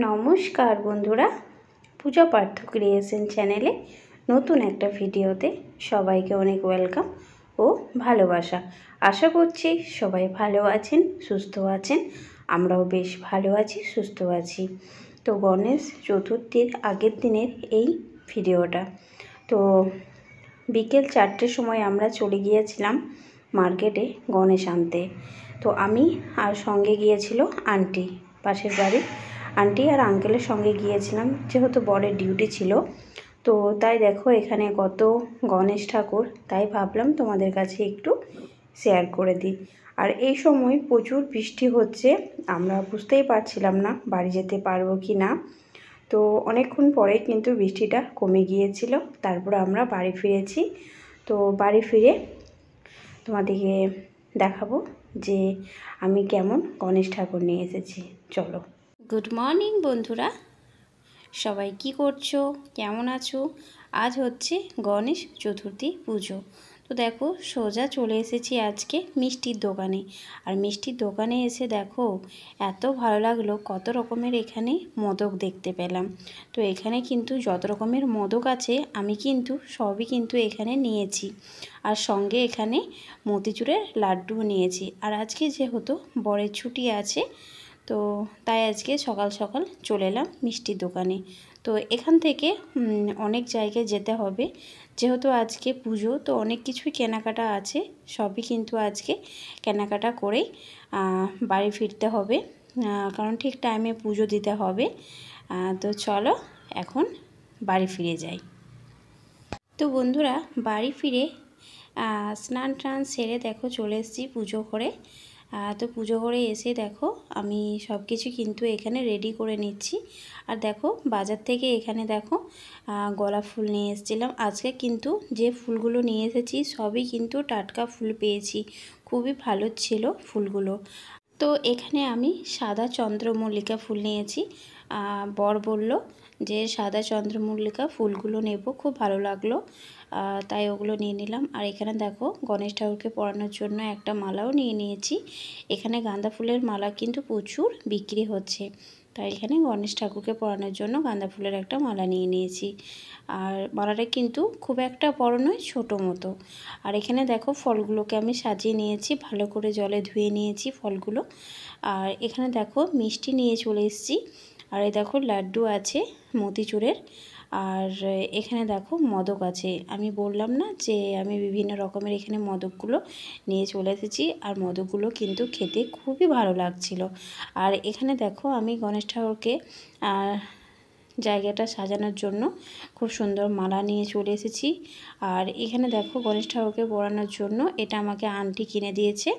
নমস্কার বন্ধুরা, পূজা পার্থ ক্রিয়েশন চ্যানেলে নতুন একটা ভিডিওতে সবাইকে অনেক ওয়েলকাম ও ভালোবাসা। আশা করছি সবাই ভালো আছেন, সুস্থ আছেন। আমরাও বেশ ভালো আছি, সুস্থ আছি। তো গণেশ চতুর্থীর আগের দিনের এই ভিডিওটা। তো বিকেল 4টের সময় আমরা চলে গিয়েছিলাম মার্কেটে গণেশ আনতে। তো আমি আর সঙ্গে গিয়েছিল আন্টি, পাশের বাড়ির আন্টি আর আঙ্কেলের সঙ্গে গিয়েছিলাম, যেহেতু বরের ডিউটি ছিল। তো তাই দেখো এখানে কত গণেশ ঠাকুর, তাই ভাবলাম তোমাদের কাছে একটু শেয়ার করে দিই। আর এই সময় প্রচুর বৃষ্টি হচ্ছে, আমরা বুঝতেই পারছিলাম না বাড়ি যেতে পারবো কি না। তো অনেকক্ষণ পরে কিন্তু বৃষ্টিটা কমে গিয়েছিল, তারপর আমরা বাড়ি ফিরেছি। তো বাড়ি ফিরে তোমাদেরকে দেখাবো যে আমি কেমন গণেশ ঠাকুর নিয়ে এসেছি। চলো। গুড মর্নিং বন্ধুরা, সবাই কি করছো, কেমন আছো? আজ হচ্ছে গণেশ চতুর্থী পুজো। তো দেখো সোজা চলে এসেছি আজকে মিষ্টির দোকানে। আর মিষ্টির দোকানে এসে দেখো এত ভালো লাগলো, কত রকমের এখানে মোদক দেখতে পেলাম। তো এখানে কিন্তু যত রকমের মোদক আছে আমি কিন্তু সবই কিন্তু এখানে নিয়েছি। আর সঙ্গে এখানে মতিচুরের লাড্ডু নিয়েছি। আর আজকে যেহেতু বরের ছুটি আছে, তো তাই আজকে সকাল সকাল চলে এলাম মিষ্টির দোকানে। তো এখান থেকে অনেক জায়গায় যেতে হবে, যেহেতু আজকে পুজো, তো অনেক কিছুই কেনাকাটা আছে। সবই কিন্তু আজকে কেনাকাটা করেই বাড়ি ফিরতে হবে, কারণ ঠিক টাইমে পুজো দিতে হবে। তো চলো এখন বাড়ি ফিরে যাই। তো বন্ধুরা বাড়ি ফিরে স্নান টান সেরে দেখো চলে এসেছি পুজো করে। তো পুজো করে এসে দেখো আমি সব কিছু কিন্তু এখানে রেডি করে নিচ্ছি। আর দেখো বাজার থেকে এখানে দেখো গোলাপ ফুল নিয়ে এসেছিলাম। আজকে কিন্তু যে ফুলগুলো নিয়ে এসেছি সবই কিন্তু টাটকা ফুল পেয়েছি, খুবই ভালো ছিল ফুলগুলো। তো এখানে আমি সাদা চন্দ্রমল্লিকা ফুল নিয়েছি। বর বলল যে সাদা চন্দ্রমল্লিকা ফুলগুলো নেব, খুব ভালো লাগলো, তাই ওগুলো নিয়ে নিলাম। আর এখানে দেখো গণেশ ঠাকুরকে পরানোর জন্য একটা মালাও নিয়ে নিয়েছি। এখানে গাঁদা ফুলের মালা কিন্তু প্রচুর বিক্রি হচ্ছে, তাই এখানে গণেশ ঠাকুরকে পরানোর জন্য গাঁদা ফুলের একটা মালা নিয়ে নিয়েছি। আর মালাটা কিন্তু খুব একটা বড় নয়, ছোটো মতো। আর এখানে দেখো ফলগুলোকে আমি সাজিয়ে নিয়েছি, ভালো করে জলে ধুয়ে নিয়েছি ফলগুলো। আর এখানে দেখো মিষ্টি নিয়ে চলে এসেছি। আর এই দেখো লাড্ডু আছে মতিচুরের। আর এখানে দেখো মোদক আছে। আমি বললাম না যে আমি বিভিন্ন রকমের এখানে মোদকগুলো নিয়ে চলে এসেছি। আর মোদকগুলো কিন্তু খেতে খুবই ভালো লাগছিল। আর এখানে দেখো আমি গণেশ ঠাকুরকে জায়গাটা সাজানোর জন্য খুব সুন্দর মালা নিয়ে চলে এসেছি। আর এখানে দেখো গণেশ ঠাকুরকে পরানোর জন্য এটা আমাকে আন্টি কিনে দিয়েছে।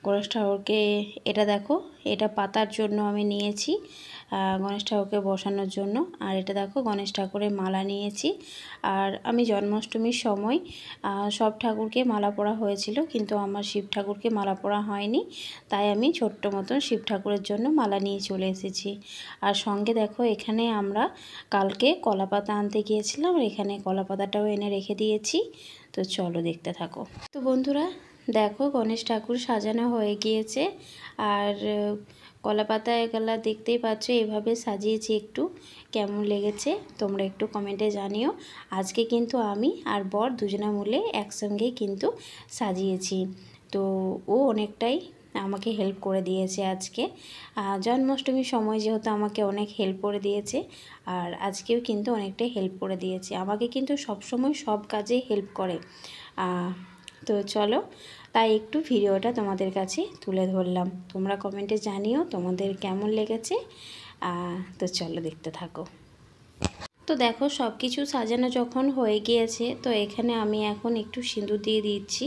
গণেশ ঠাকুরকে এটা দেখো, এটা পাতার জন্য আমি নিয়েছি গণেশ ঠাকুরকে বসানোর জন্য। আর এটা দেখো গণেশ ঠাকুরের মালা নিয়েছি। আর আমি জন্মাষ্টমীর সময় সব ঠাকুরকে মালা পরা হয়েছিল, কিন্তু আমার শিব ঠাকুরকে মালা পরা হয়নি, তাই আমি ছোট্ট মতন শিব ঠাকুরের জন্য মালা নিয়ে চলে এসেছি। আর সঙ্গে দেখো এখানে আমরা কালকে কলাপাতা আনতে গিয়েছিলাম, আর এখানে কলাপাতাটাও এনে রেখে দিয়েছি। তো চলো দেখতে থাকো। তো বন্ধুরা দেখো গণেশ ঠাকুর সাজানো হয়ে গিয়েছে। আর কলাপাতা এগুলা দেখতেই পাচ্ছ, এভাবে সাজিয়েছি। একটু কেমন লেগেছে তোমরা একটু কমেন্টে জানিও। আজকে কিন্তু আমি আর বর দুজনা মিলে একসঙ্গেই কিন্তু সাজিয়েছি। তো ও অনেকটাই আমাকে হেল্প করে দিয়েছে আজকে। জন্মাষ্টমীর সময় যেহেতু আমাকে অনেক হেল্প করে দিয়েছে, আর আজকেও কিন্তু অনেকটাই হেল্প করে দিয়েছে। আমাকে কিন্তু সব সময় সব কাজে হেল্প করে। তো চলো, তাই একটু ভিডিওটা তোমাদের কাছে তুলে ধরলাম। তোমরা কমেন্টে জানিও তোমাদের কেমন লেগেছে। তো চলো দেখতে থাকো। তো দেখো সব কিছু সাজানো যখন হয়ে গিয়েছে, তো এখানে আমি এখন একটু সিঁদুর দিয়ে দিচ্ছি।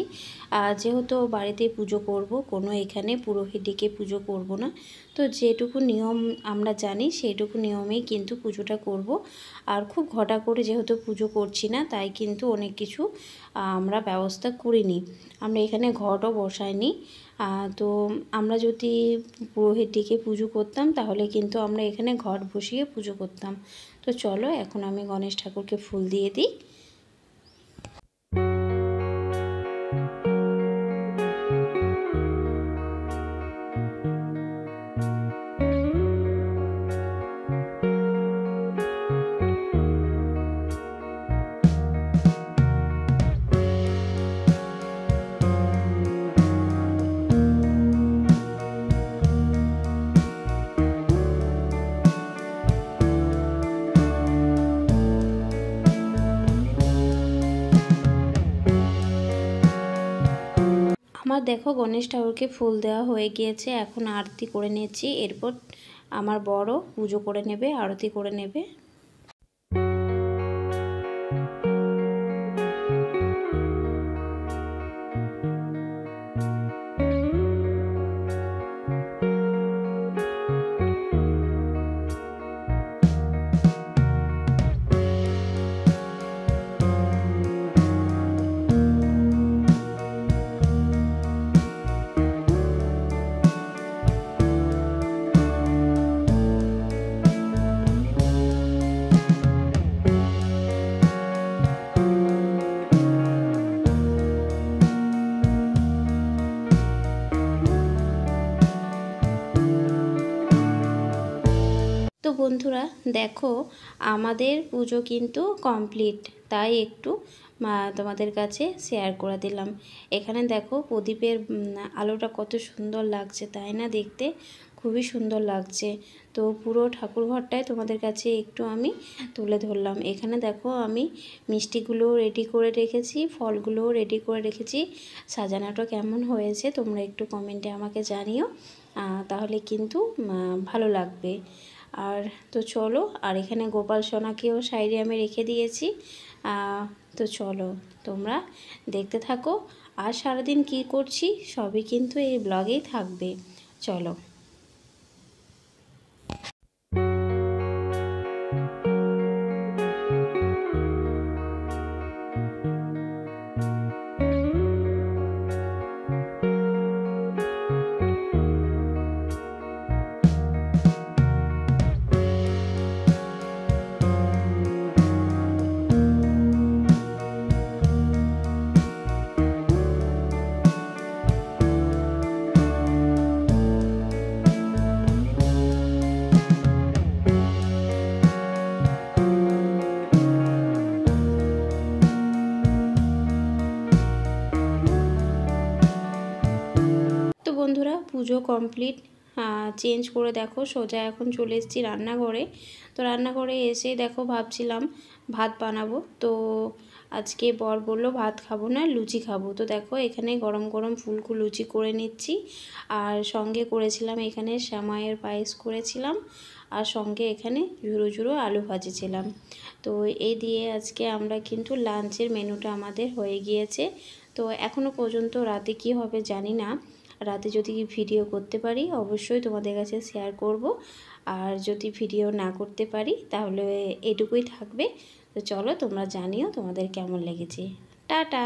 যেহেতু বাড়িতে পুজো করব, কোনো এখানে পুরোহিত ডেকে পুজো করব না। তো যেটুকু নিয়ম আমরা জানি সেইটুকু নিয়মেই কিন্তু পুজোটা করব। আর খুব ঘটা করে যেহেতু পুজো করছি না, তাই কিন্তু অনেক কিছু আমরা ব্যবস্থা করিনি। আমরা এখানে ঘটও বসাইনি। তো আমরা যদি পুরোহিত ডেকে পুজো করতাম তাহলে কিন্তু আমরা এখানে ঘট বসিয়ে পুজো করতাম। তো চলো এখন আমি গণেশ ঠাকুরকে ফুল দিয়ে দিই। আমার দেখো গণেশ ঠাকুরকে ফুল দেওয়া হয়ে গিয়েছে, এখন আরতি করে নিচ্ছি। এরপর আমার বড় পুজো করে নেবে, আরতি করে নেবে। তো বন্ধুরা দেখো আমাদের পুজো কিন্তু কমপ্লিট, তাই একটু তোমাদের কাছে শেয়ার করে দিলাম। এখানে দেখো প্রদীপের আলোটা কত সুন্দর লাগছে, তাই না? দেখতে খুবই সুন্দর লাগছে। তো পুরো ঠাকুরঘরটায় তোমাদের কাছে একটু আমি তুলে ধরলাম। এখানে দেখো আমি মিষ্টিগুলো রেডি করে রেখেছি, ফলগুলোও রেডি করে রেখেছি। সাজানোটা কেমন হয়েছে তোমরা একটু কমেন্টে আমাকে জানিও, তাহলে কিন্তু ভালো লাগবে। আর তো চলো, আর এখানে গোপাল সোনাকেও সাইডে আমি রেখে দিয়েছি। তো চলো তোমরা দেখতে থাকো, আর সারাদিন কি করছি সবই কিন্তু এই ব্লগেই থাকবে। চলো। তো বন্ধুরা পুজো কমপ্লিট, চেঞ্জ করে দেখো সোজা এখন চলে এসেছি রান্নাঘরে। তো রান্নাঘরে এসে দেখো ভাবছিলাম ভাত বানাবো, তো আজকে বর বললো ভাত খাবো না, লুচি খাবো। তো দেখো এখানে গরম গরম ফুলকো লুচি করে নিচ্ছি, আর সঙ্গে করেছিলাম এখানে সেমাইয়ের পায়েস করেছিলাম, আর সঙ্গে এখানে ঝুরো ঝুরো আলু ভাজিছিলাম। তো এই দিয়ে আজকে আমরা কিন্তু লাঞ্চের মেনুটা আমাদের হয়ে গিয়েছে। তো এখনও পর্যন্ত রাতে কি হবে জানি না, রাতে যদি ভিডিও করতে পারি অবশ্যই তোমাদের কাছে শেয়ার করব, আর যদি ভিডিও না করতে পারি তাহলে এটুকুই থাকবে। তো চলো তোমরা জানিও তোমাদের কেমন লেগেছে। টাটা।